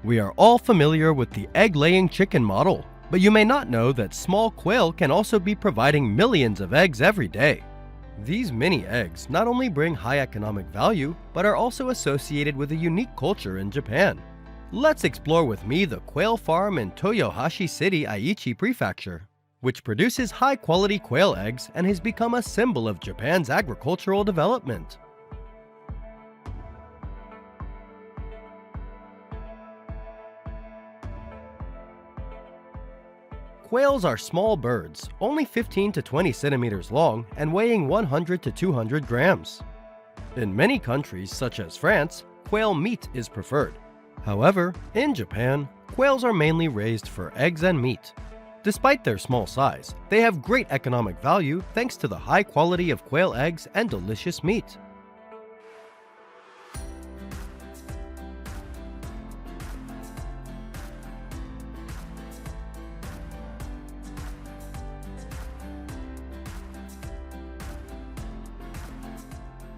We are all familiar with the egg-laying chicken model, but you may not know that small quail can also be providing millions of eggs every day. These mini eggs not only bring high economic value, but are also associated with a unique culture in Japan. Let's explore with me the quail farm in Toyohashi City, Aichi Prefecture, which produces high-quality quail eggs and has become a symbol of Japan's agricultural development. Quails are small birds, only 15 to 20 centimeters long and weighing 100 to 200 grams. In many countries, such as France, quail meat is preferred. However, in Japan, quails are mainly raised for eggs and meat. Despite their small size, they have great economic value thanks to the high quality of quail eggs and delicious meat.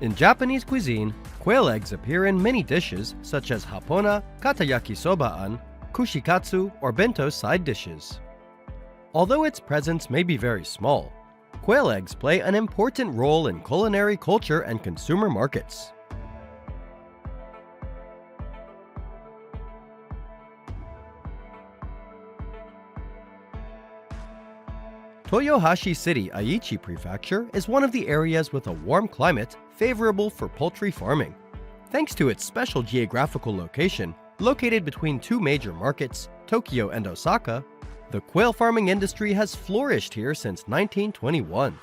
In Japanese cuisine, quail eggs appear in many dishes such as hapona, katayaki soba-an, kushikatsu, or bento side dishes. Although its presence may be very small, quail eggs play an important role in culinary culture and consumer markets. Toyohashi City, Aichi Prefecture is one of the areas with a warm climate favorable for poultry farming. Thanks to its special geographical location, located between two major markets, Tokyo and Osaka, the quail farming industry has flourished here since 1921.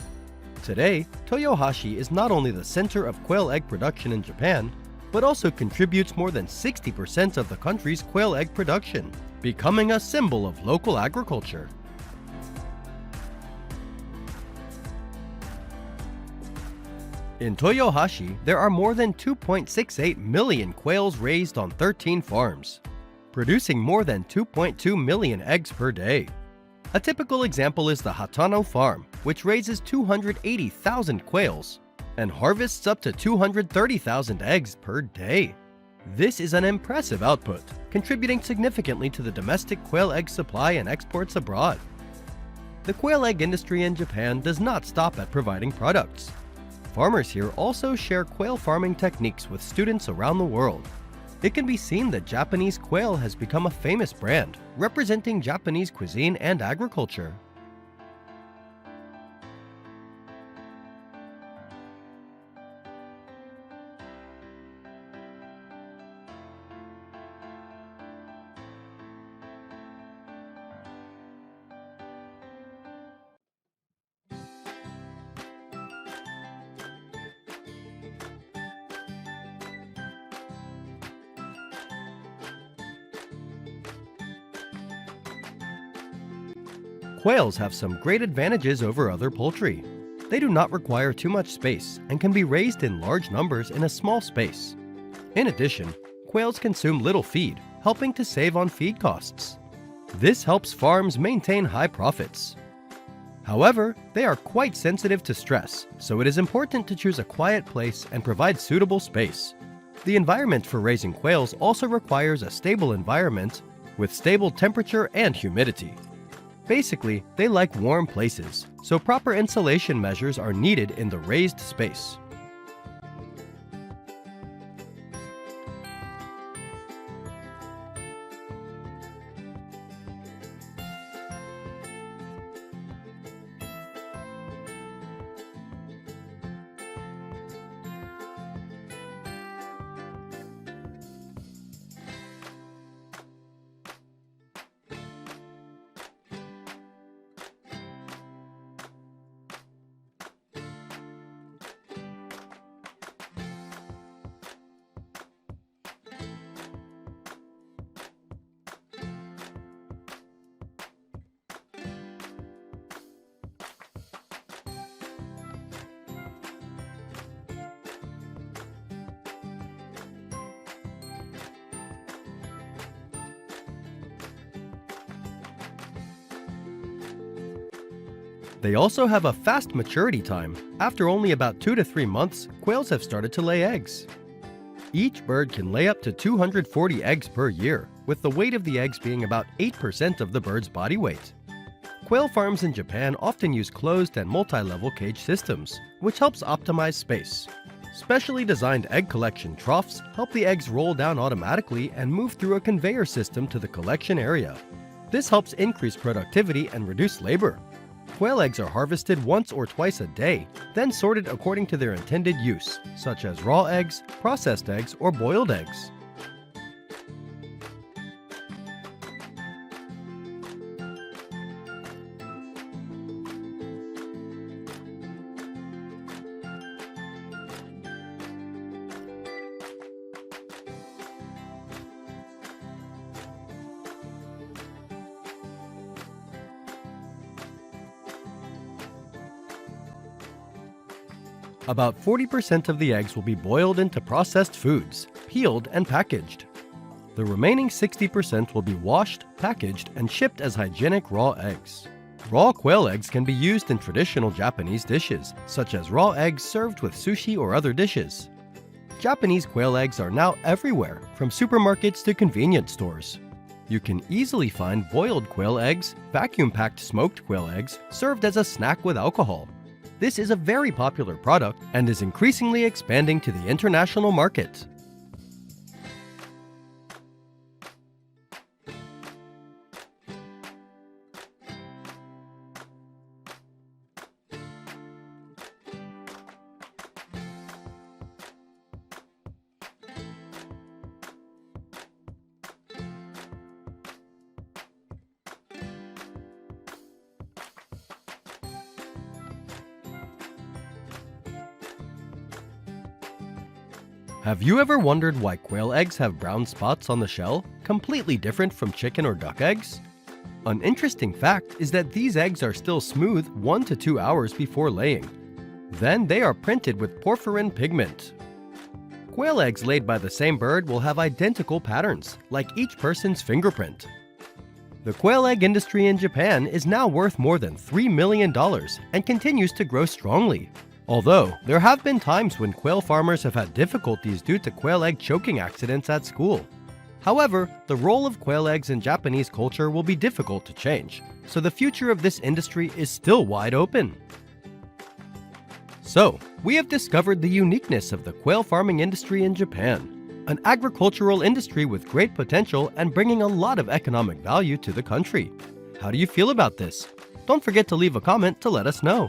Today, Toyohashi is not only the center of quail egg production in Japan, but also contributes more than 60% of the country's quail egg production, becoming a symbol of local agriculture. In Toyohashi, there are more than 2.68 million quails raised on 13 farms, producing more than 2.2 million eggs per day. A typical example is the Hatano farm, which raises 280,000 quails and harvests up to 230,000 eggs per day. This is an impressive output, contributing significantly to the domestic quail egg supply and exports abroad. The quail egg industry in Japan does not stop at providing products. Farmers here also share quail farming techniques with students around the world. It can be seen that Japanese quail has become a famous brand, representing Japanese cuisine and agriculture. Quails have some great advantages over other poultry. They do not require too much space and can be raised in large numbers in a small space. In addition, quails consume little feed, helping to save on feed costs. This helps farms maintain high profits. However, they are quite sensitive to stress, so it is important to choose a quiet place and provide suitable space. The environment for raising quails also requires a stable environment with stable temperature and humidity. Basically, they like warm places, so proper insulation measures are needed in the raised space. They also have a fast maturity time. After only about 2 to 3 months, quails have started to lay eggs. Each bird can lay up to 240 eggs per year, with the weight of the eggs being about 8% of the bird's body weight. Quail farms in Japan often use closed and multi-level cage systems, which helps optimize space. Specially designed egg collection troughs help the eggs roll down automatically and move through a conveyor system to the collection area. This helps increase productivity and reduce labor. Quail eggs are harvested once or twice a day, then sorted according to their intended use, such as raw eggs, processed eggs, or boiled eggs. About 40% of the eggs will be boiled into processed foods, peeled and packaged. The remaining 60% will be washed, packaged, and shipped as hygienic raw eggs. Raw quail eggs can be used in traditional Japanese dishes, such as raw eggs served with sushi or other dishes. Japanese quail eggs are now everywhere, from supermarkets to convenience stores. You can easily find boiled quail eggs, vacuum-packed smoked quail eggs, served as a snack with alcohol. This is a very popular product and is increasingly expanding to the international market. Have you ever wondered why quail eggs have brown spots on the shell, completely different from chicken or duck eggs? An interesting fact is that these eggs are still smooth 1 to 2 hours before laying. Then they are printed with porphyrin pigment. Quail eggs laid by the same bird will have identical patterns, like each person's fingerprint. The quail egg industry in Japan is now worth more than $3 million and continues to grow strongly. Although, there have been times when quail farmers have had difficulties due to quail egg choking accidents at school. However, the role of quail eggs in Japanese culture will be difficult to change, so the future of this industry is still wide open. So, we have discovered the uniqueness of the quail farming industry in Japan, an agricultural industry with great potential and bringing a lot of economic value to the country. How do you feel about this? Don't forget to leave a comment to let us know.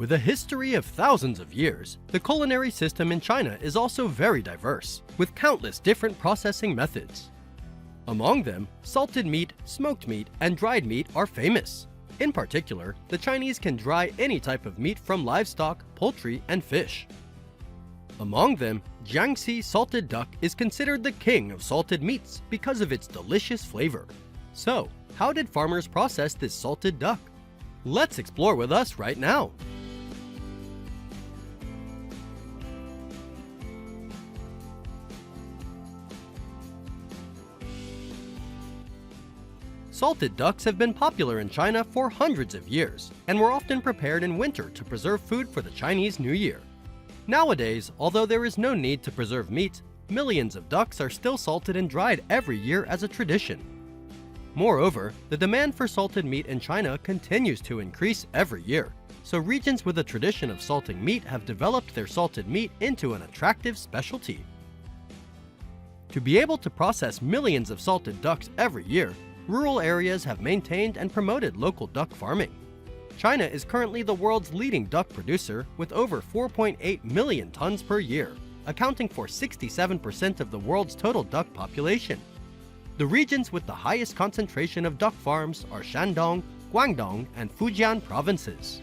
With a history of thousands of years, the culinary system in China is also very diverse, with countless different processing methods. Among them, salted meat, smoked meat, and dried meat are famous. In particular, the Chinese can dry any type of meat from livestock, poultry, and fish. Among them, Jiangxi salted duck is considered the king of salted meats because of its delicious flavor. So, how did farmers process this salted duck? Let's explore with us right now. Salted ducks have been popular in China for hundreds of years, and were often prepared in winter to preserve food for the Chinese New Year. Nowadays, although there is no need to preserve meat, millions of ducks are still salted and dried every year as a tradition. Moreover, the demand for salted meat in China continues to increase every year, so regions with a tradition of salting meat have developed their salted meat into an attractive specialty. To be able to process millions of salted ducks every year, rural areas have maintained and promoted local duck farming. China is currently the world's leading duck producer with over 4.8 million tons per year, accounting for 67% of the world's total duck population. The regions with the highest concentration of duck farms are Shandong, Guangdong, and Fujian provinces.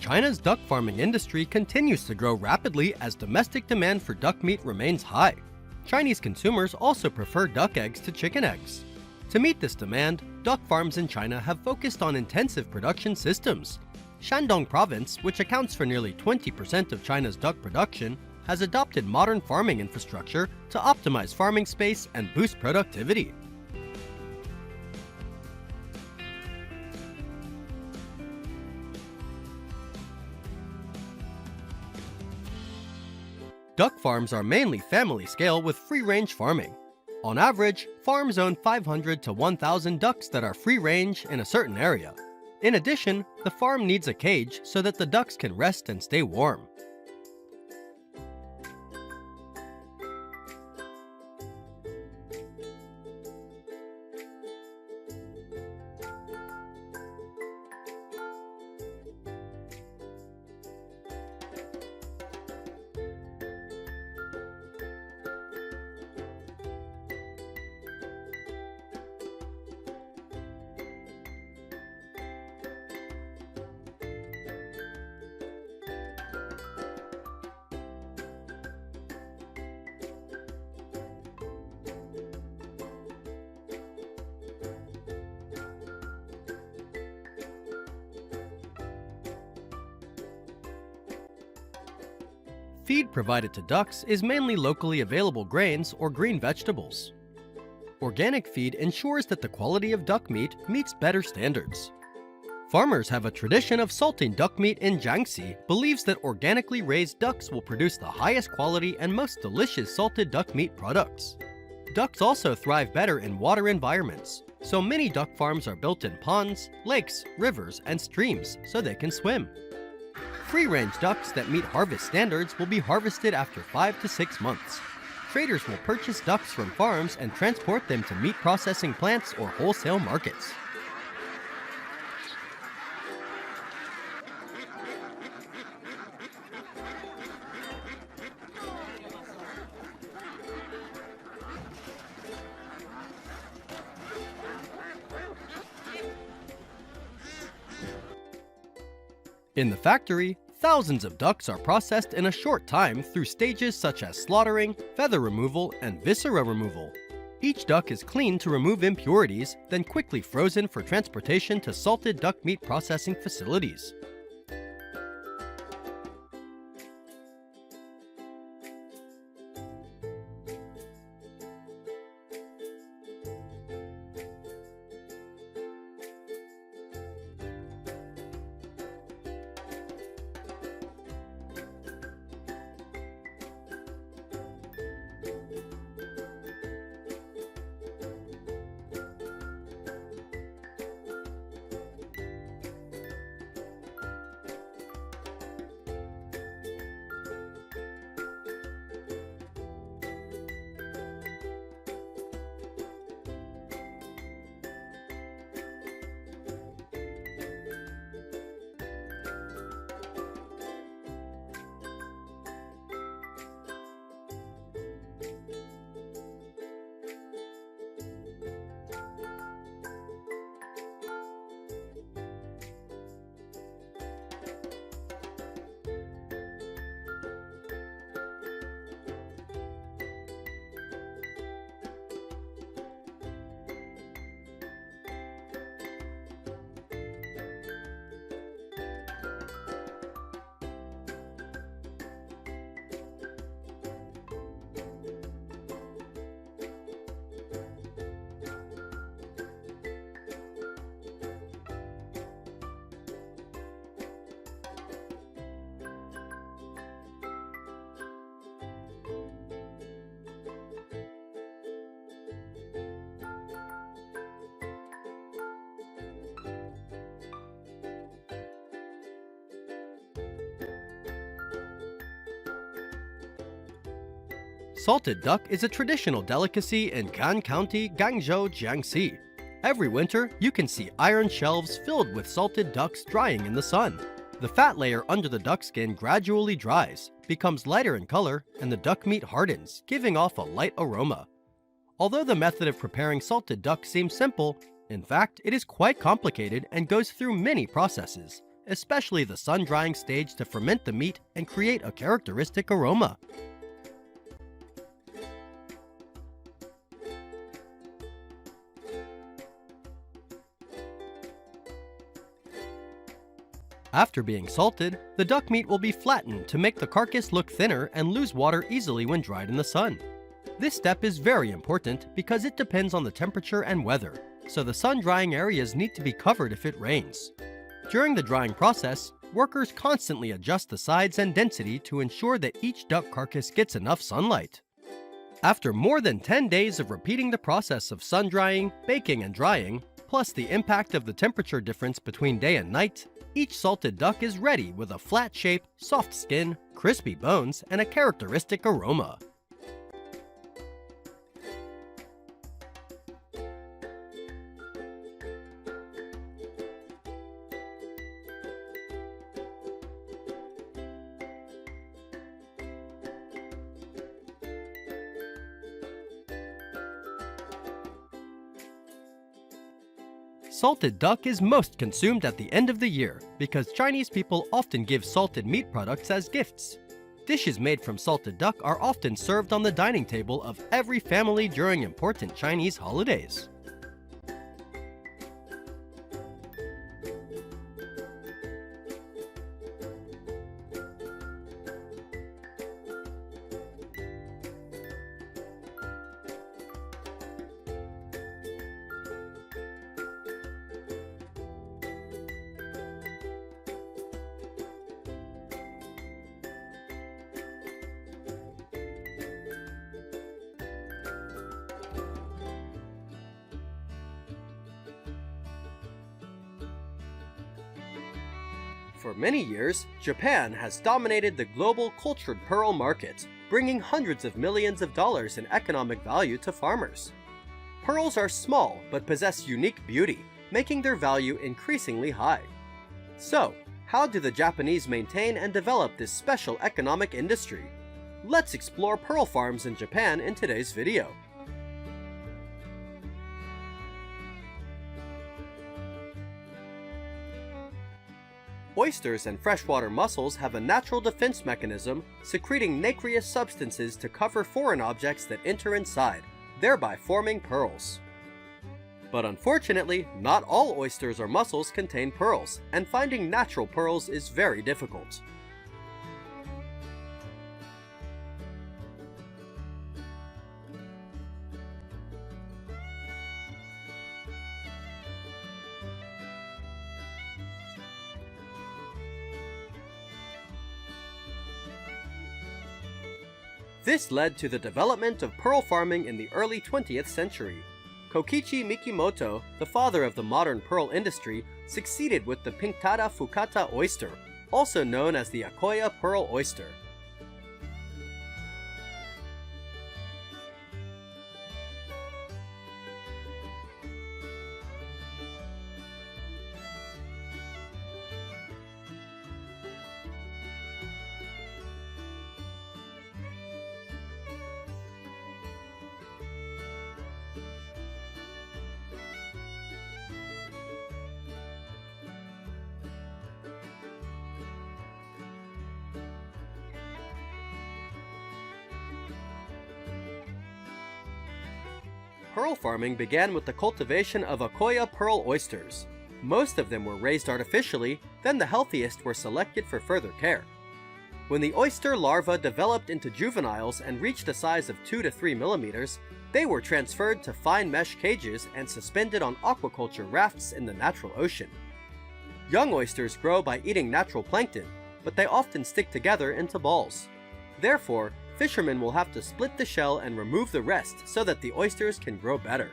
China's duck farming industry continues to grow rapidly as domestic demand for duck meat remains high. Chinese consumers also prefer duck eggs to chicken eggs. To meet this demand, duck farms in China have focused on intensive production systems. Shandong Province, which accounts for nearly 20% of China's duck production, has adopted modern farming infrastructure to optimize farming space and boost productivity. Duck farms are mainly family scale with free-range farming. On average, farms own 500 to 1,000 ducks that are free-range in a certain area. In addition, the farm needs a cage so that the ducks can rest and stay warm. Feed provided to ducks is mainly locally available grains or green vegetables. Organic feed ensures that the quality of duck meat meets better standards. Farmers have a tradition of salting duck meat in Jiangxi, believes that organically raised ducks will produce the highest quality and most delicious salted duck meat products. Ducks also thrive better in water environments, so many duck farms are built in ponds, lakes, rivers, and streams so they can swim. Free-range ducks that meet harvest standards will be harvested after 5 to 6 months. Traders will purchase ducks from farms and transport them to meat processing plants or wholesale markets. In the factory, thousands of ducks are processed in a short time through stages such as slaughtering, feather removal, and viscera removal. Each duck is cleaned to remove impurities, then quickly frozen for transportation to salted duck meat processing facilities. Salted duck is a traditional delicacy in Gan County, Guangzhou, Jiangxi. Every winter, you can see iron shelves filled with salted ducks drying in the sun. The fat layer under the duck skin gradually dries, becomes lighter in color, and the duck meat hardens, giving off a light aroma. Although the method of preparing salted duck seems simple, in fact, it is quite complicated and goes through many processes, especially the sun-drying stage, to ferment the meat and create a characteristic aroma. After being salted, the duck meat will be flattened to make the carcass look thinner and lose water easily when dried in the sun. This step is very important because it depends on the temperature and weather, so the sun-drying areas need to be covered if it rains. During the drying process, workers constantly adjust the size and density to ensure that each duck carcass gets enough sunlight. After more than 10 days of repeating the process of sun-drying, baking, and drying, plus the impact of the temperature difference between day and night, each salted duck is ready with a flat shape, soft skin, crispy bones, and a characteristic aroma. Salted duck is most consumed at the end of the year because Chinese people often give salted meat products as gifts. Dishes made from salted duck are often served on the dining table of every family during important Chinese holidays. For many years, Japan has dominated the global cultured pearl market, bringing hundreds of millions of dollars in economic value to farmers. Pearls are small but possess unique beauty, making their value increasingly high. So, how do the Japanese maintain and develop this special economic industry? Let's explore pearl farms in Japan in today's video. Oysters and freshwater mussels have a natural defense mechanism, secreting nacreous substances to cover foreign objects that enter inside, thereby forming pearls. But unfortunately, not all oysters or mussels contain pearls, and finding natural pearls is very difficult. This led to the development of pearl farming in the early 20th century. Kokichi Mikimoto, the father of the modern pearl industry, succeeded with the Pinctada Fukata oyster, also known as the Akoya pearl oyster. Pearl farming began with the cultivation of Akoya pearl oysters. Most of them were raised artificially, then the healthiest were selected for further care. When the oyster larvae developed into juveniles and reached a size of 2 to 3 millimeters, they were transferred to fine mesh cages and suspended on aquaculture rafts in the natural ocean. Young oysters grow by eating natural plankton, but they often stick together into balls. Therefore, fishermen will have to split the shell and remove the rest so that the oysters can grow better.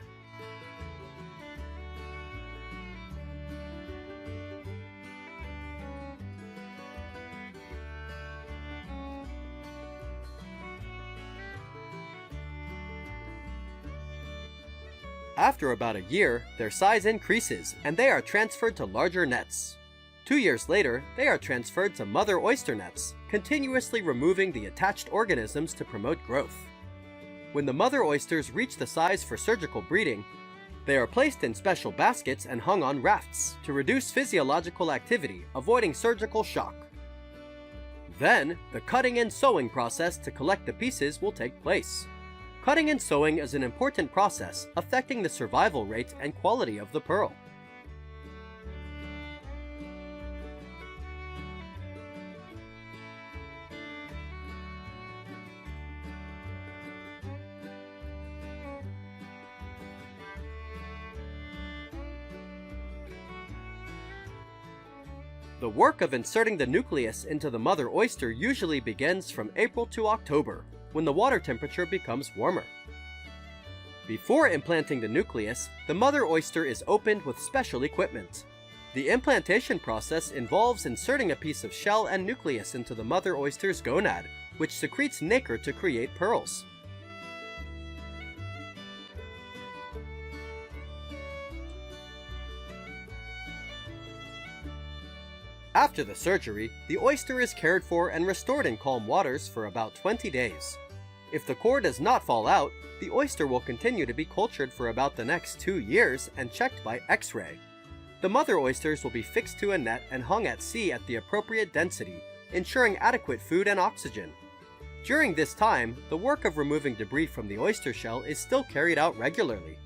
After about a year, their size increases and they are transferred to larger nets. 2 years later, they are transferred to mother oyster nets, continuously removing the attached organisms to promote growth. When the mother oysters reach the size for surgical breeding, They are placed in special baskets and hung on rafts to reduce physiological activity, avoiding surgical shock. Then, the cutting and sewing process to collect the pieces will take place. Cutting and sewing is an important process affecting the survival rate and quality of the pearl. The work of inserting the nucleus into the mother oyster usually begins from April to October, when the water temperature becomes warmer. Before implanting the nucleus, the mother oyster is opened with special equipment. The implantation process involves inserting a piece of shell and nucleus into the mother oyster's gonad, which secretes nacre to create pearls. After the surgery, the oyster is cared for and restored in calm waters for about 20 days. If the core does not fall out, the oyster will continue to be cultured for about the next 2 years and checked by X-ray. The mother oysters will be fixed to a net and hung at sea at the appropriate density, ensuring adequate food and oxygen. During this time, the work of removing debris from the oyster shell is still carried out regularly.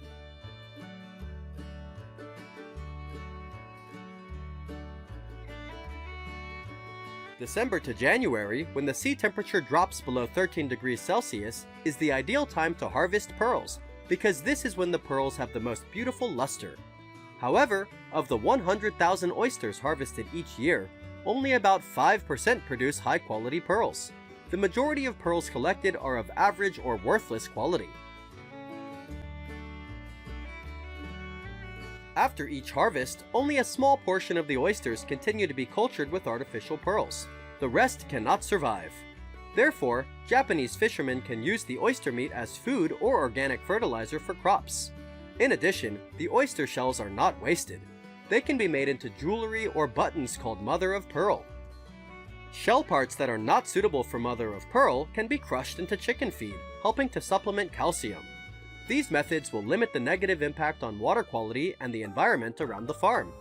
December to January, when the sea temperature drops below 13 degrees Celsius, is the ideal time to harvest pearls, because this is when the pearls have the most beautiful luster. However, of the 100,000 oysters harvested each year, only about 5% produce high-quality pearls. The majority of pearls collected are of average or worthless quality. After each harvest, only a small portion of the oysters continue to be cultured with artificial pearls. The rest cannot survive. Therefore, Japanese fishermen can use the oyster meat as food or organic fertilizer for crops. In addition, the oyster shells are not wasted. They can be made into jewelry or buttons called mother of pearl. Shell parts that are not suitable for mother of pearl can be crushed into chicken feed, helping to supplement calcium. These methods will limit the negative impact on water quality and the environment around the farm.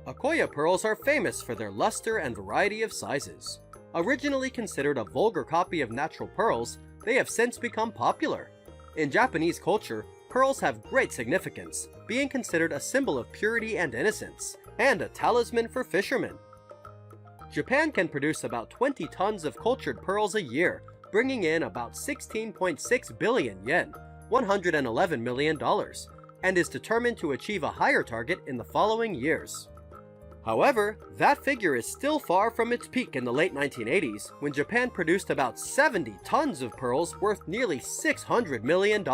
Akoya pearls are famous for their luster and variety of sizes. Originally considered a vulgar copy of natural pearls, they have since become popular. In Japanese culture, pearls have great significance, being considered a symbol of purity and innocence, and a talisman for fishermen. Japan can produce about 20 tons of cultured pearls a year, bringing in about 16.6 billion yen, $111 million, and is determined to achieve a higher target in the following years. However, that figure is still far from its peak in the late 1980s, when Japan produced about 70 tons of pearls worth nearly $600 million.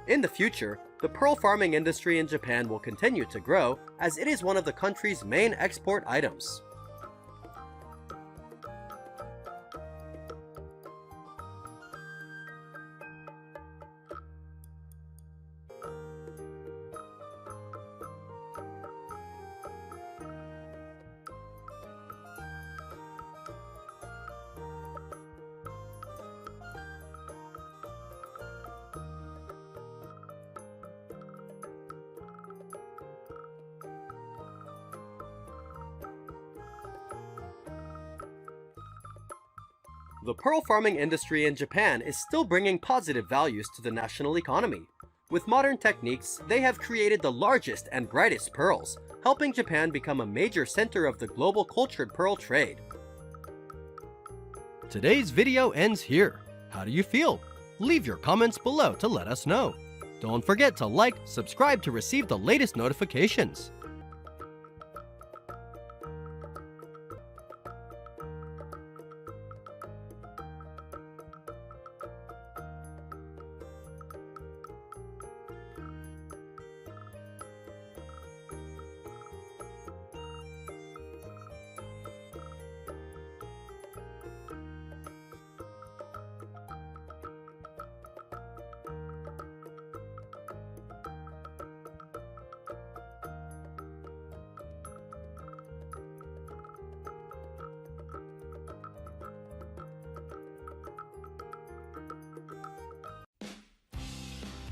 In the future, the pearl farming industry in Japan will continue to grow, as it is one of the country's main export items. The pearl farming industry in Japan is still bringing positive values to the national economy. With modern techniques, they have created the largest and brightest pearls, helping Japan become a major center of the global cultured pearl trade. Today's video ends here. How do you feel? Leave your comments below to let us know. Don't forget to like, subscribe to receive the latest notifications.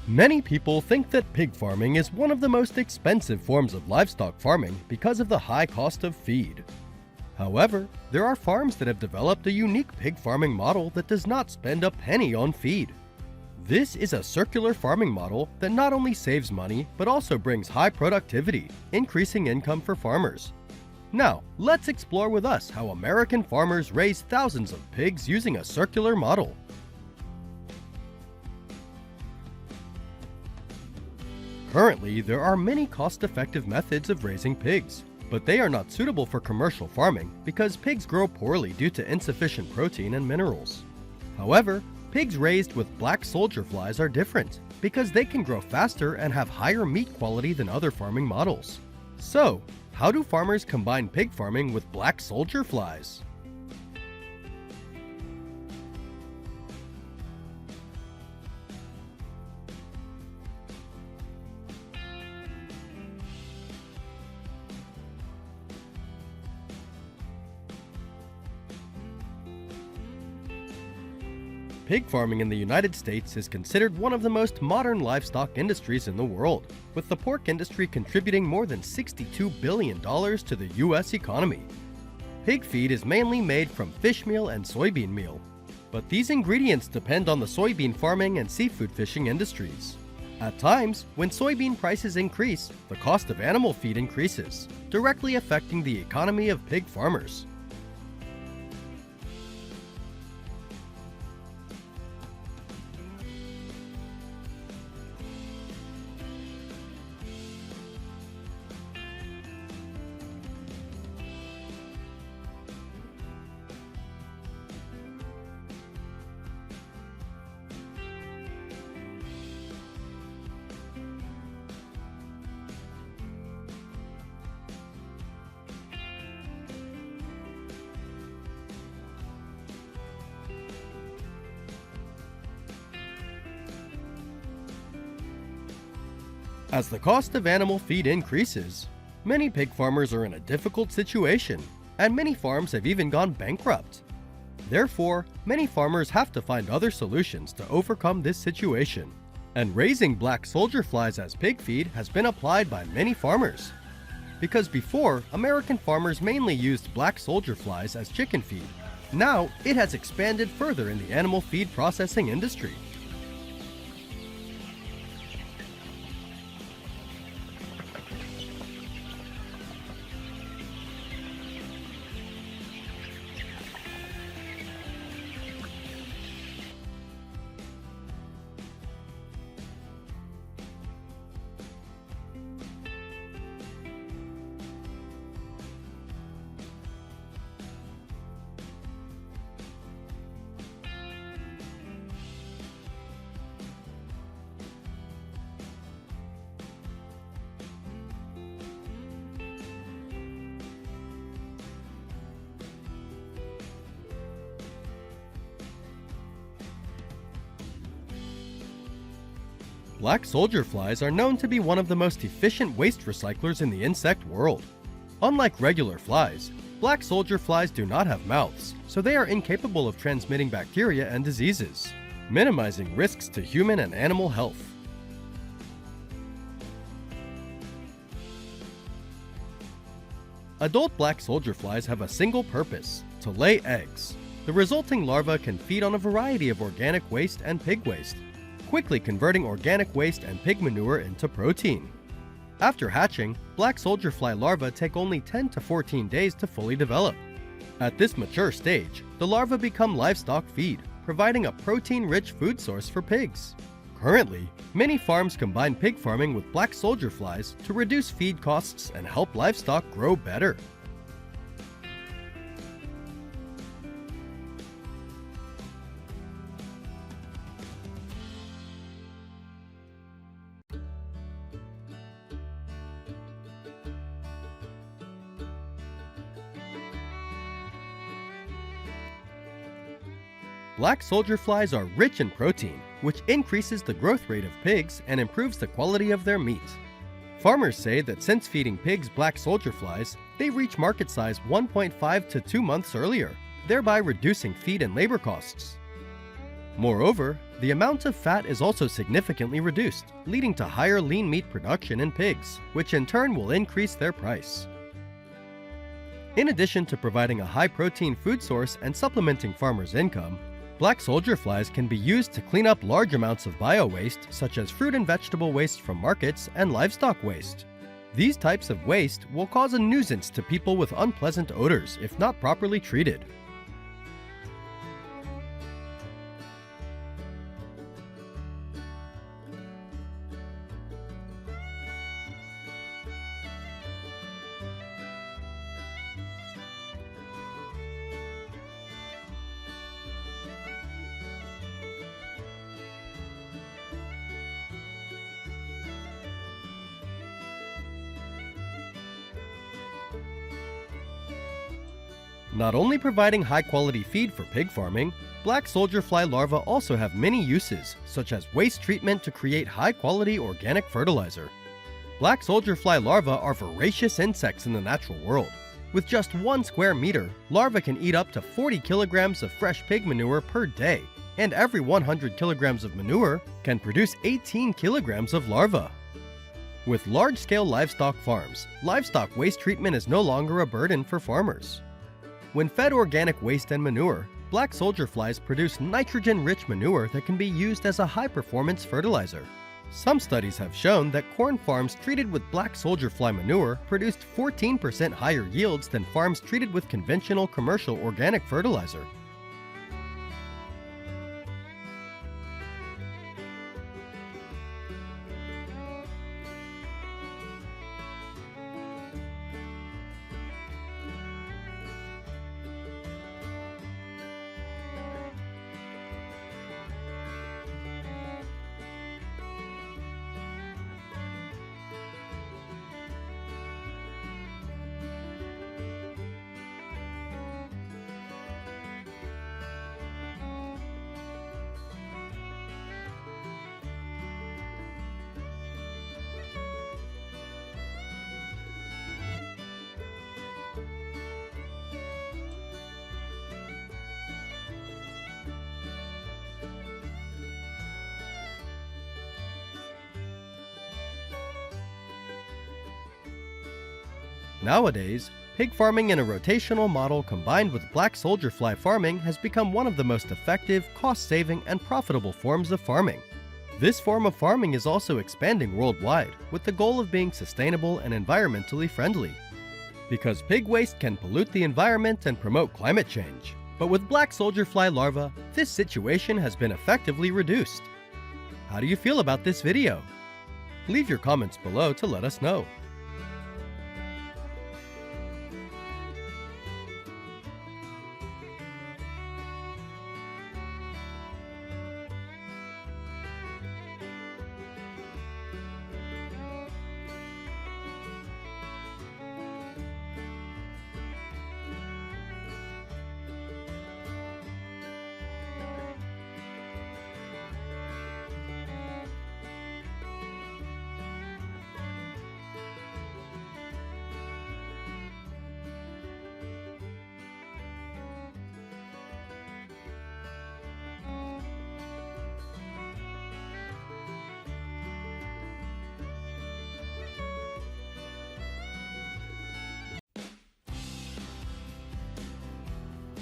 Many people think that pig farming is one of the most expensive forms of livestock farming because of the high cost of feed. However, there are farms that have developed a unique pig farming model that does not spend a penny on feed. This is a circular farming model that not only saves money but also brings high productivity, increasing income for farmers. Now, let's explore with us how American farmers raise thousands of pigs using a circular model. Currently, there are many cost-effective methods of raising pigs, but they are not suitable for commercial farming because pigs grow poorly due to insufficient protein and minerals. However, pigs raised with black soldier flies are different because they can grow faster and have higher meat quality than other farming models. So, how do farmers combine pig farming with black soldier flies? Pig farming in the United States is considered one of the most modern livestock industries in the world, with the pork industry contributing more than $62 billion to the U.S. economy. Pig feed is mainly made from fish meal and soybean meal, but these ingredients depend on the soybean farming and seafood fishing industries. At times, when soybean prices increase, the cost of animal feed increases, directly affecting the economy of pig farmers. As the cost of animal feed increases, many pig farmers are in a difficult situation, and many farms have even gone bankrupt. Therefore, many farmers have to find other solutions to overcome this situation, and raising black soldier flies as pig feed has been applied by many farmers. Because before, American farmers mainly used black soldier flies as chicken feed. Now, it has expanded further in the animal feed processing industry. Black soldier flies are known to be one of the most efficient waste recyclers in the insect world. Unlike regular flies, black soldier flies do not have mouths, so they are incapable of transmitting bacteria and diseases, minimizing risks to human and animal health. Adult black soldier flies have a single purpose: to lay eggs. The resulting larvae can feed on a variety of organic waste and pig waste. quickly converting organic waste and pig manure into protein. After hatching, black soldier fly larvae take only 10 to 14 days to fully develop. At this mature stage, the larvae become livestock feed, providing a protein-rich food source for pigs. Currently, many farms combine pig farming with black soldier flies to reduce feed costs and help livestock grow better. Black soldier flies are rich in protein, which increases the growth rate of pigs and improves the quality of their meat. Farmers say that since feeding pigs black soldier flies, they reach market size 1.5 to 2 months earlier, thereby reducing feed and labor costs. Moreover, the amount of fat is also significantly reduced, leading to higher lean meat production in pigs, which in turn will increase their price. In addition to providing a high-protein food source and supplementing farmers' income, black soldier flies can be used to clean up large amounts of bio-waste such as fruit and vegetable waste from markets and livestock waste. These types of waste will cause a nuisance to people with unpleasant odors if not properly treated. Not only providing high-quality feed for pig farming, black soldier fly larvae also have many uses, such as waste treatment to create high-quality organic fertilizer. Black soldier fly larvae are voracious insects in the natural world. With just 1 square meter, larvae can eat up to 40 kilograms of fresh pig manure per day, and every 100 kilograms of manure can produce 18 kilograms of larvae. With large-scale livestock farms, livestock waste treatment is no longer a burden for farmers. When fed organic waste and manure, black soldier flies produce nitrogen-rich manure that can be used as a high-performance fertilizer. Some studies have shown that corn farms treated with black soldier fly manure produced 14% higher yields than farms treated with conventional commercial organic fertilizer. Nowadays, pig farming in a rotational model combined with black soldier fly farming has become one of the most effective, cost-saving, and profitable forms of farming. This form of farming is also expanding worldwide, with the goal of being sustainable and environmentally friendly. Because pig waste can pollute the environment and promote climate change. But with black soldier fly larvae, this situation has been effectively reduced. How do you feel about this video? Leave your comments below to let us know.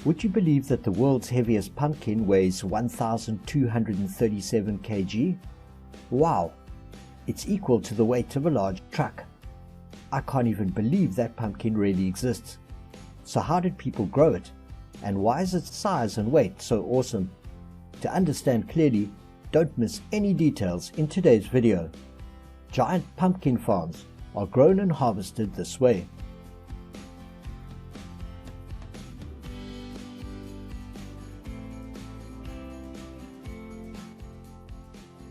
Would you believe that the world's heaviest pumpkin weighs 1,237 kg? Wow, it's equal to the weight of a large truck. I can't even believe that pumpkin really exists. So how did people grow it? And why is its size and weight so awesome? To understand clearly, don't miss any details in today's video. Giant pumpkin farms are grown and harvested this way.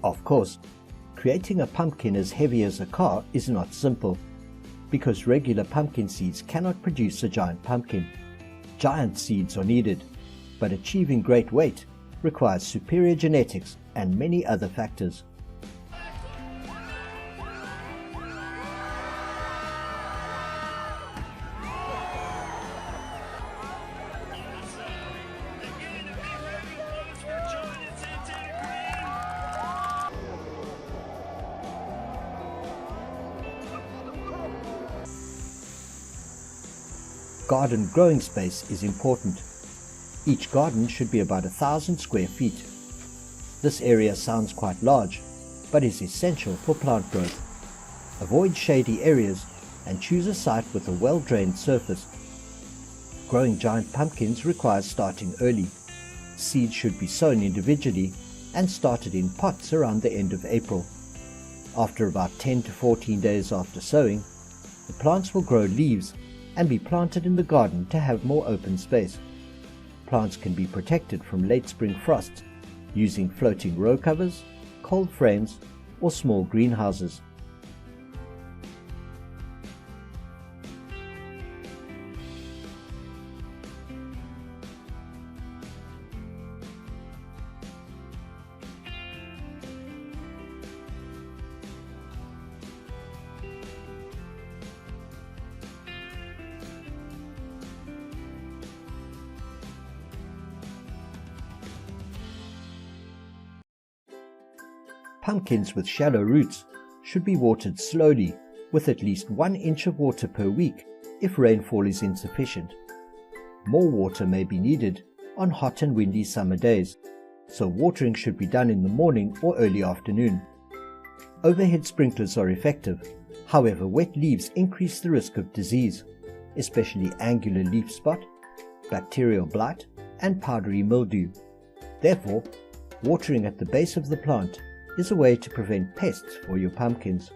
Of course, creating a pumpkin as heavy as a car is not simple, because regular pumpkin seeds cannot produce a giant pumpkin. Giant seeds are needed, but achieving great weight requires superior genetics and many other factors. Garden growing space is important. Each garden should be about 1,000 square feet. This area sounds quite large, but is essential for plant growth. Avoid shady areas and choose a site with a well-drained surface. Growing giant pumpkins requires starting early. Seeds should be sown individually and started in pots around the end of April. After about 10 to 14 days after sowing, the plants will grow leaves and be planted in the garden to have more open space. Plants can be protected from late spring frosts using floating row covers, cold frames, or small greenhouses. Pumpkins with shallow roots should be watered slowly with at least 1 inch of water per week if rainfall is insufficient. More water may be needed on hot and windy summer days, so watering should be done in the morning or early afternoon. Overhead sprinklers are effective, however wet leaves increase the risk of disease, especially angular leaf spot, bacterial blight, and powdery mildew. Therefore, watering at the base of the plant is a way to prevent pests for your pumpkins.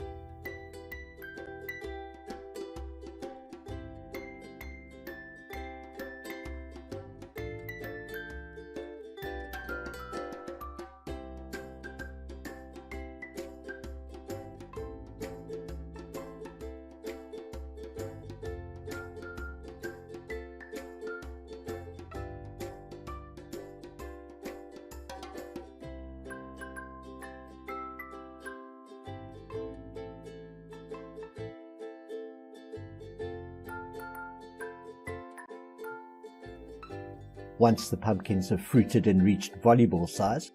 Once the pumpkins have fruited and reached volleyball size,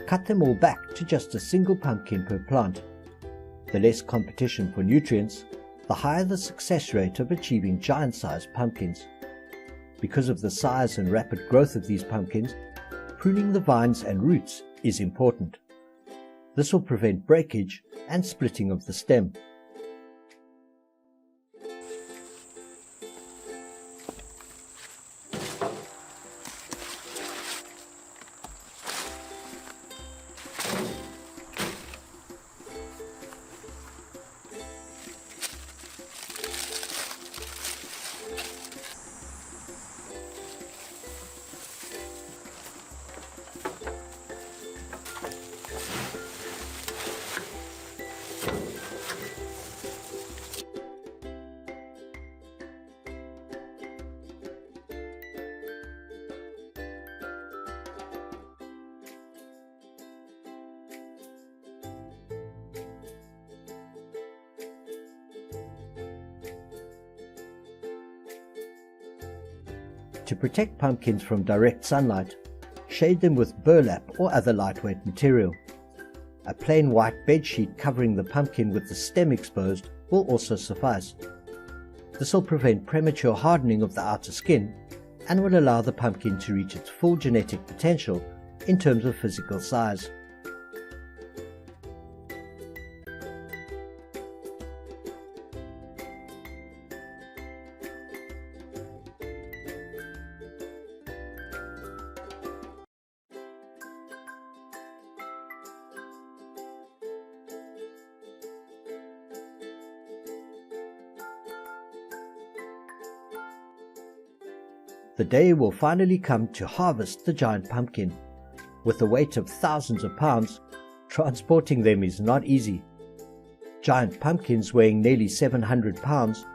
cut them all back to just a single pumpkin per plant. The less competition for nutrients, the higher the success rate of achieving giant-sized pumpkins. Because of the size and rapid growth of these pumpkins, pruning the vines and roots is important. This will prevent breakage and splitting of the stem. To protect pumpkins from direct sunlight, shade them with burlap or other lightweight material. A plain white bedsheet covering the pumpkin with the stem exposed will also suffice. This will prevent premature hardening of the outer skin and will allow the pumpkin to reach its full genetic potential in terms of physical size. The day will finally come to harvest the giant pumpkin. With a weight of thousands of pounds, transporting them is not easy. Giant pumpkins weighing nearly 700 pounds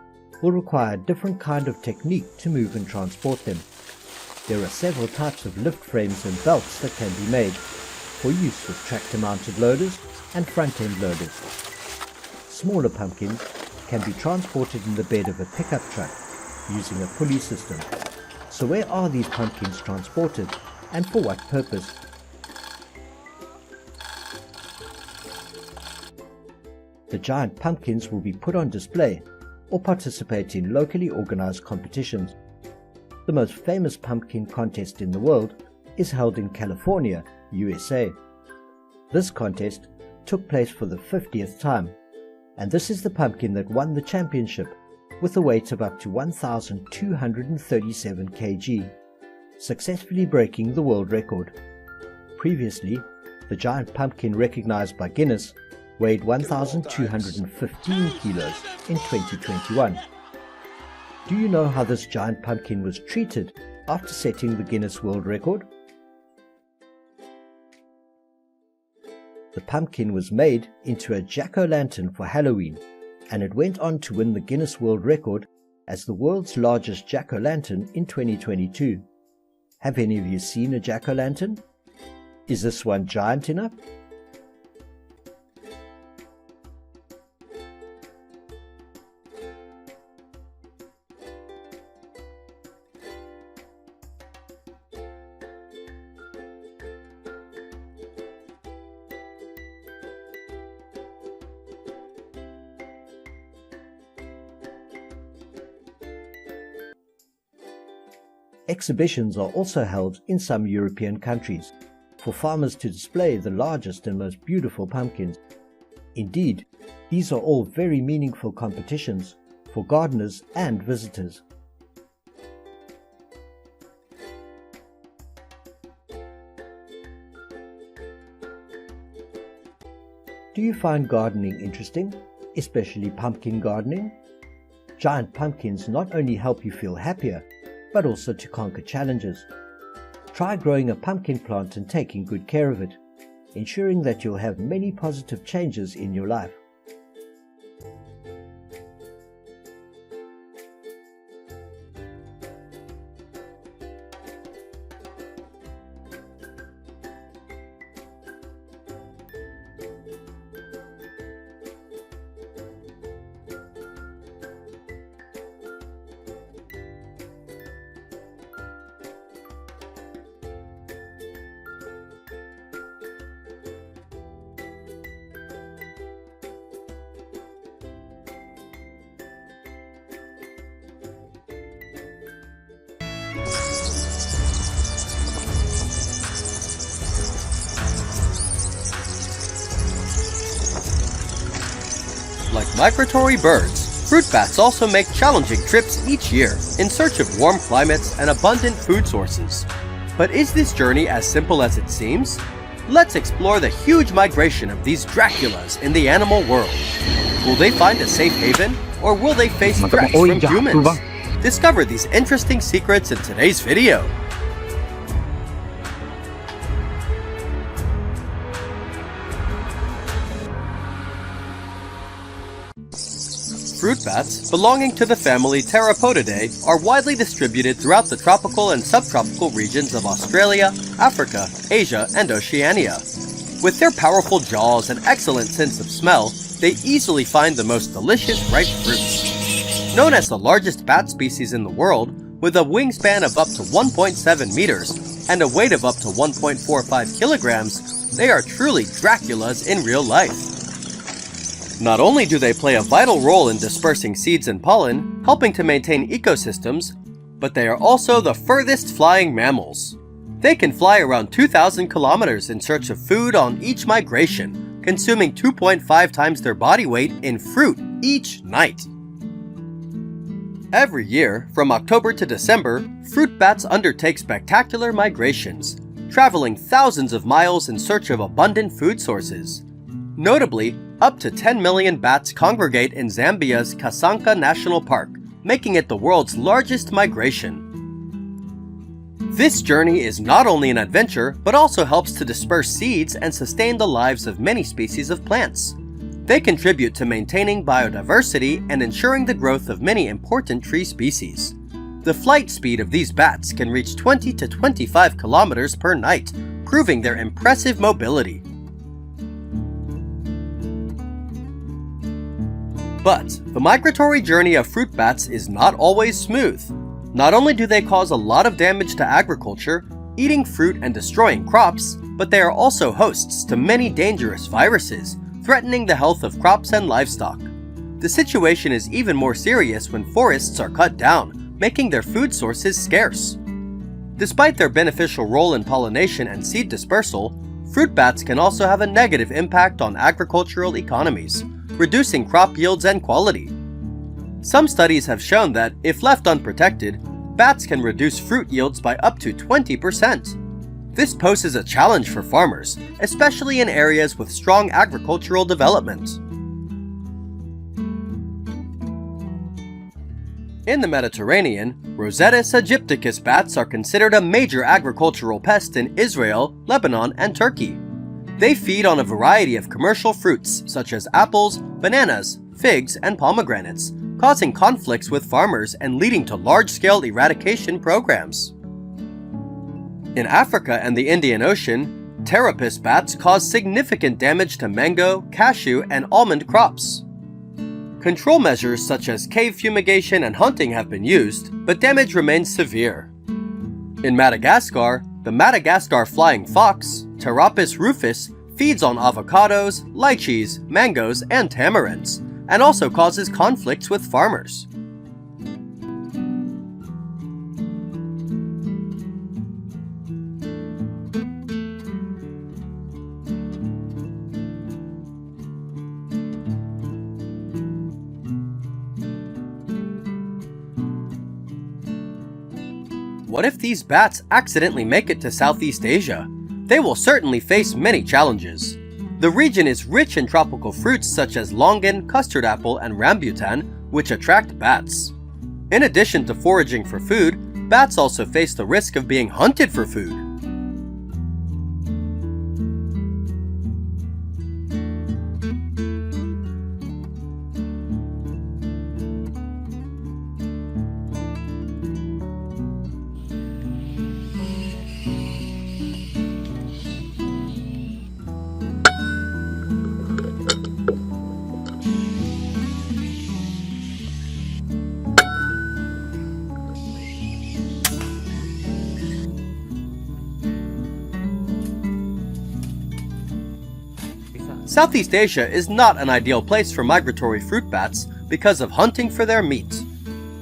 will require a different kind of technique to move and transport them. There are several types of lift frames and belts that can be made for use with tractor-mounted loaders and front-end loaders. Smaller pumpkins can be transported in the bed of a pickup truck using a pulley system. So where are these pumpkins transported and for what purpose? The giant pumpkins will be put on display or participate in locally organized competitions. The most famous pumpkin contest in the world is held in California, USA. This contest took place for the 50th time, and this is the pumpkin that won the championship with a weight of up to 1,237 kg, successfully breaking the world record. Previously, the giant pumpkin recognized by Guinness weighed 1,215 kilos in 2021. Do you know how this giant pumpkin was treated after setting the Guinness World Record? The pumpkin was made into a jack-o'-lantern for Halloween, and it went on to win the Guinness World Record as the world's largest jack-o'-lantern in 2022. Have any of you seen a jack-o'-lantern? Is this one giant enough? Exhibitions are also held in some European countries for farmers to display the largest and most beautiful pumpkins. Indeed, these are all very meaningful competitions for gardeners and visitors. Do you find gardening interesting, especially pumpkin gardening? Giant pumpkins not only help you feel happier, but also to conquer challenges. Try growing a pumpkin plant and taking good care of it, ensuring that you'll have many positive changes in your life. Like migratory birds, fruit bats also make challenging trips each year in search of warm climates and abundant food sources. But is this journey as simple as it seems? Let's explore the huge migration of these Draculas in the animal world. Will they find a safe haven, or will they face threats from humans? Discover these interesting secrets in today's video. Fruit bats, belonging to the family Pteropodidae, are widely distributed throughout the tropical and subtropical regions of Australia, Africa, Asia, and Oceania. With their powerful jaws and excellent sense of smell, they easily find the most delicious ripe fruits. Known as the largest bat species in the world, with a wingspan of up to 1.7 meters and a weight of up to 1.45 kilograms, they are truly Draculas in real life. Not only do they play a vital role in dispersing seeds and pollen, helping to maintain ecosystems, but they are also the furthest flying mammals. They can fly around 2,000 kilometers in search of food on each migration, consuming 2.5 times their body weight in fruit each night. Every year, from October to December, fruit bats undertake spectacular migrations, traveling thousands of miles in search of abundant food sources. Notably, up to 10 million bats congregate in Zambia's Kasanka National Park, making it the world's largest migration. This journey is not only an adventure, but also helps to disperse seeds and sustain the lives of many species of plants. They contribute to maintaining biodiversity and ensuring the growth of many important tree species. The flight speed of these bats can reach 20 to 25 kilometers per night, proving their impressive mobility. But the migratory journey of fruit bats is not always smooth. Not only do they cause a lot of damage to agriculture, eating fruit and destroying crops, but they are also hosts to many dangerous viruses, threatening the health of crops and livestock. The situation is even more serious when forests are cut down, making their food sources scarce. Despite their beneficial role in pollination and seed dispersal, fruit bats can also have a negative impact on agricultural economies, reducing crop yields and quality. Some studies have shown that, if left unprotected, bats can reduce fruit yields by up to 20%. This poses a challenge for farmers, especially in areas with strong agricultural development. In the Mediterranean, Rosetus aegypticus bats are considered a major agricultural pest in Israel, Lebanon, and Turkey. They feed on a variety of commercial fruits such as apples, bananas, figs, and pomegranates, causing conflicts with farmers and leading to large-scale eradication programs. In Africa and the Indian Ocean, Terapis bats cause significant damage to mango, cashew, and almond crops. Control measures such as cave fumigation and hunting have been used, but damage remains severe. In Madagascar, the Madagascar flying fox, Terapis rufus, feeds on avocados, lychees, mangoes, and tamarinds, and also causes conflicts with farmers. What if these bats accidentally make it to Southeast Asia? They will certainly face many challenges. The region is rich in tropical fruits such as longan, custard apple, and rambutan, which attract bats. In addition to foraging for food, bats also face the risk of being hunted for food. Southeast Asia is not an ideal place for migratory fruit bats because of hunting for their meat.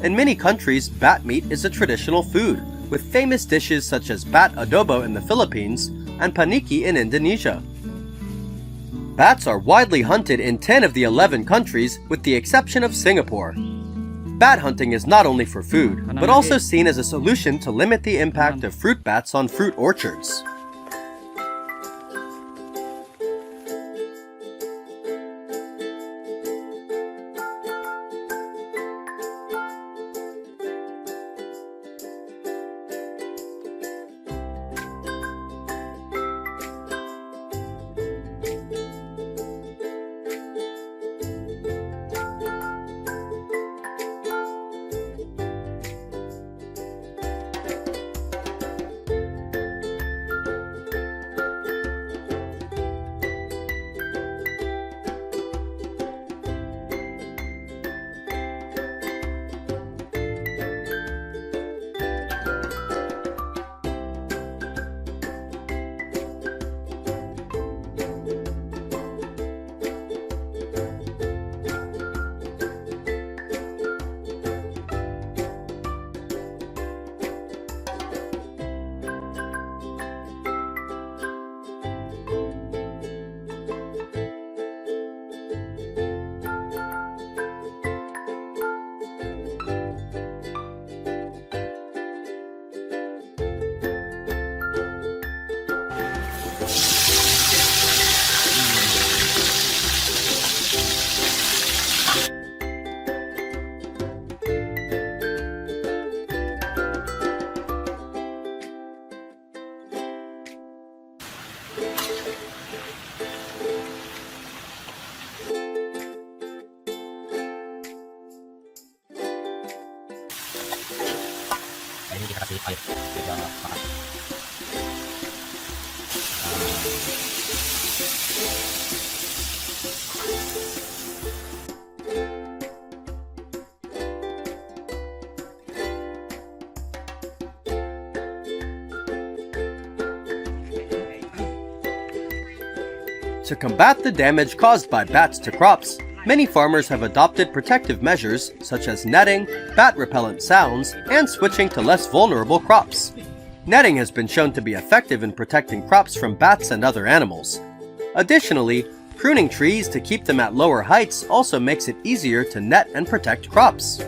In many countries, bat meat is a traditional food, with famous dishes such as bat adobo in the Philippines and paniki in Indonesia. Bats are widely hunted in 10 of the 11 countries, with the exception of Singapore. Bat hunting is not only for food, but also seen as a solution to limit the impact of fruit bats on fruit orchards. ini dikasih air juga makan. To combat the damage caused by bats to crops, many farmers have adopted protective measures such as netting, bat-repellent sounds, and switching to less vulnerable crops. Netting has been shown to be effective in protecting crops from bats and other animals. Additionally, pruning trees to keep them at lower heights also makes it easier to net and protect crops.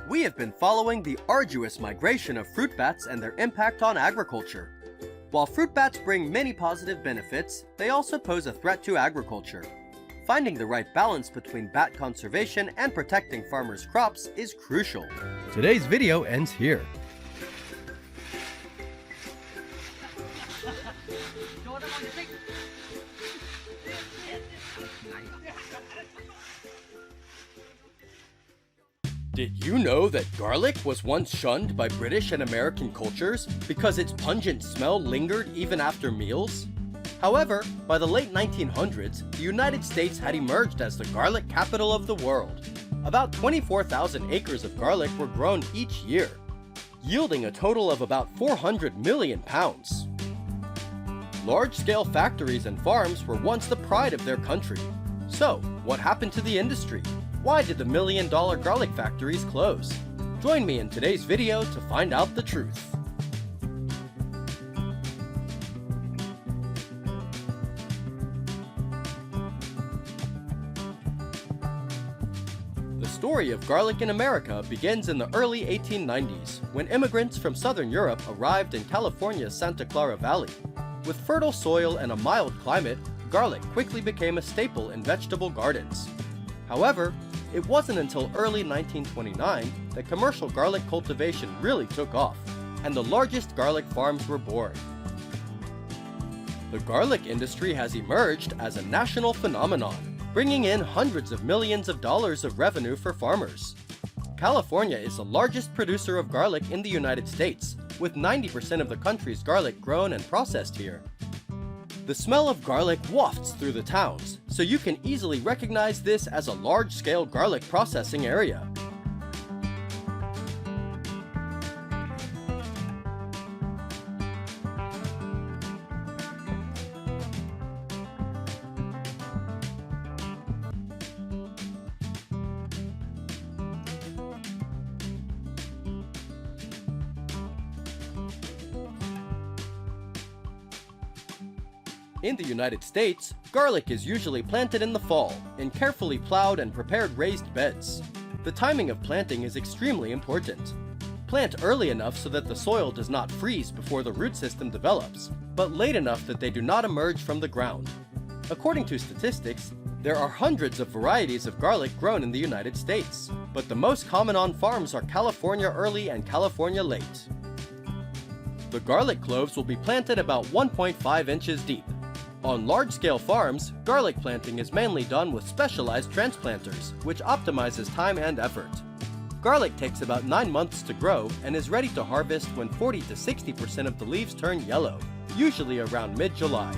We have been following the arduous migration of fruit bats and their impact on agriculture. While fruit bats bring many positive benefits, they also pose a threat to agriculture. Finding the right balance between bat conservation and protecting farmers' crops is crucial. Today's video ends here. Did you know that garlic was once shunned by British and American cultures because its pungent smell lingered even after meals? However, by the late 1900s, the United States had emerged as the garlic capital of the world. About 24,000 acres of garlic were grown each year, yielding a total of about 400 million pounds. Large-scale factories and farms were once the pride of their country. So, what happened to the industry? Why did the million-dollar garlic factories close? Join me in today's video to find out the truth. The story of garlic in America begins in the early 1890s, when immigrants from southern Europe arrived in California's Santa Clara Valley. With fertile soil and a mild climate, garlic quickly became a staple in vegetable gardens. However, it wasn't until early 1929 that commercial garlic cultivation really took off, and the largest garlic farms were born. The garlic industry has emerged as a national phenomenon, bringing in hundreds of millions of dollars of revenue for farmers. California is the largest producer of garlic in the United States, with 90% of the country's garlic grown and processed here. The smell of garlic wafts through the towns, so you can easily recognize this as a large-scale garlic processing area. In the United States, garlic is usually planted in the fall, in carefully plowed and prepared raised beds. The timing of planting is extremely important. Plant early enough so that the soil does not freeze before the root system develops, but late enough that they do not emerge from the ground. According to statistics, there are hundreds of varieties of garlic grown in the United States, but the most common on farms are California early and California late. The garlic cloves will be planted about 1.5 inches deep. On large-scale farms, garlic planting is mainly done with specialized transplanters, which optimizes time and effort. Garlic takes about 9 months to grow and is ready to harvest when 40 to 60% of the leaves turn yellow, usually around mid-July.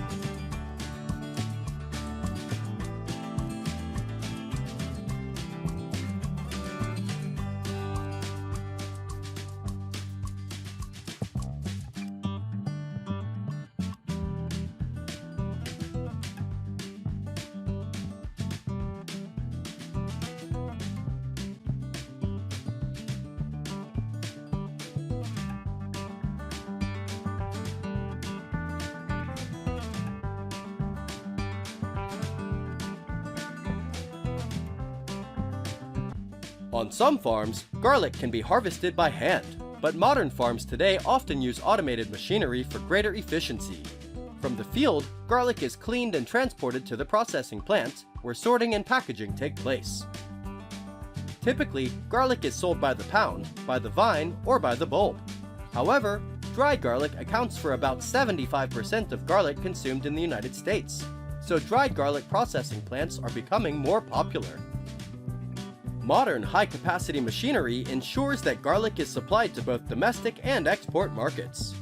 On some farms, garlic can be harvested by hand, but modern farms today often use automated machinery for greater efficiency. From the field, garlic is cleaned and transported to the processing plant, where sorting and packaging take place. Typically, garlic is sold by the pound, by the vine, or by the bulb. However, dried garlic accounts for about 75% of garlic consumed in the United States, so dried garlic processing plants are becoming more popular. Modern high-capacity machinery ensures that garlic is supplied to both domestic and export markets.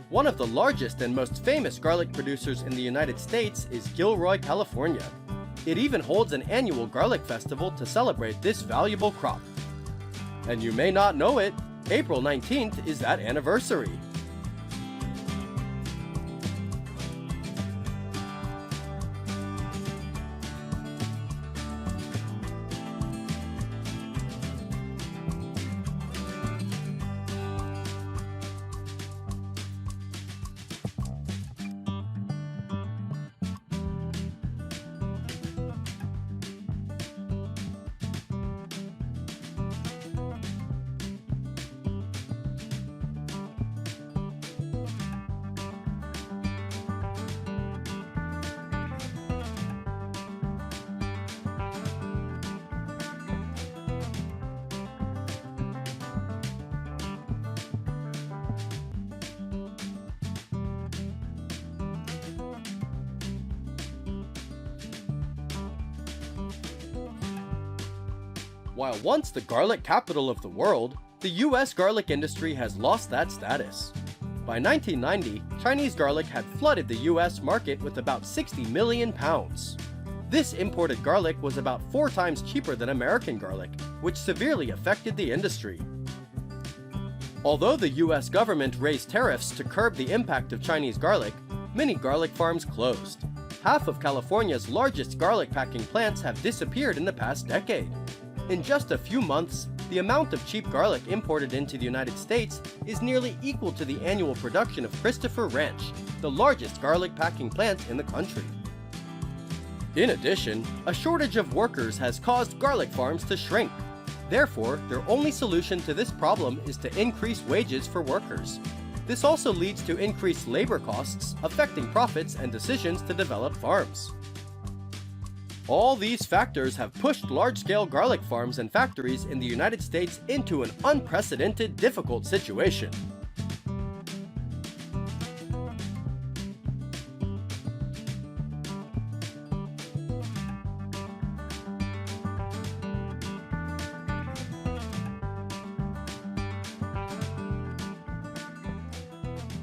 One of the largest and most famous garlic producers in the United States is Gilroy, California. It even holds an annual garlic festival to celebrate this valuable crop. And you may not know it, April 19th is that anniversary. While once the garlic capital of the world, the US garlic industry has lost that status. By 1990, Chinese garlic had flooded the US market with about 60 million pounds. This imported garlic was about 4 times cheaper than American garlic, which severely affected the industry. Although the US government raised tariffs to curb the impact of Chinese garlic, many garlic farms closed. Half of California's largest garlic packing plants have disappeared in the past decade. In just a few months, the amount of cheap garlic imported into the United States is nearly equal to the annual production of Christopher Ranch, the largest garlic packing plant in the country. In addition, a shortage of workers has caused garlic farms to shrink. Therefore, their only solution to this problem is to increase wages for workers. This also leads to increased labor costs, affecting profits and decisions to develop farms. All these factors have pushed large-scale garlic farms and factories in the United States into an unprecedented, difficult situation.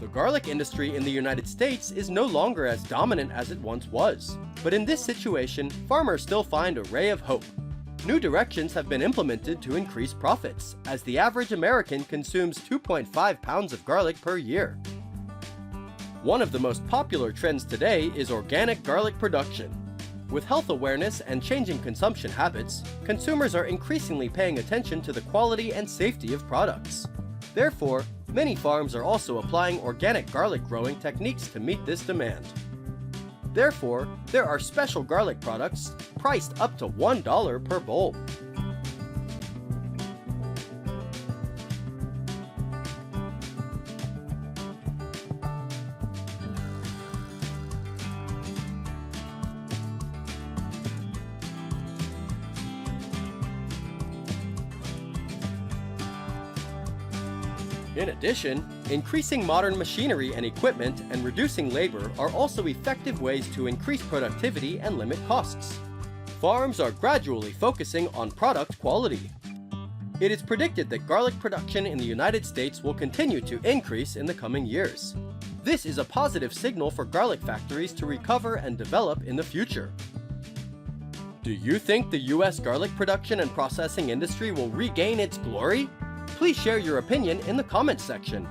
The garlic industry in the United States is no longer as dominant as it once was. But in this situation, farmers still find a ray of hope. New directions have been implemented to increase profits, as the average American consumes 2.5 pounds of garlic per year. One of the most popular trends today is organic garlic production. With health awareness and changing consumption habits, consumers are increasingly paying attention to the quality and safety of products. Therefore, many farms are also applying organic garlic growing techniques to meet this demand. Therefore, there are special garlic products priced up to $1 per bulb. In addition, increasing modern machinery and equipment and reducing labor are also effective ways to increase productivity and limit costs. Farms are gradually focusing on product quality. It is predicted that garlic production in the United States will continue to increase in the coming years. This is a positive signal for garlic factories to recover and develop in the future. Do you think the US garlic production and processing industry will regain its glory? Please share your opinion in the comments section.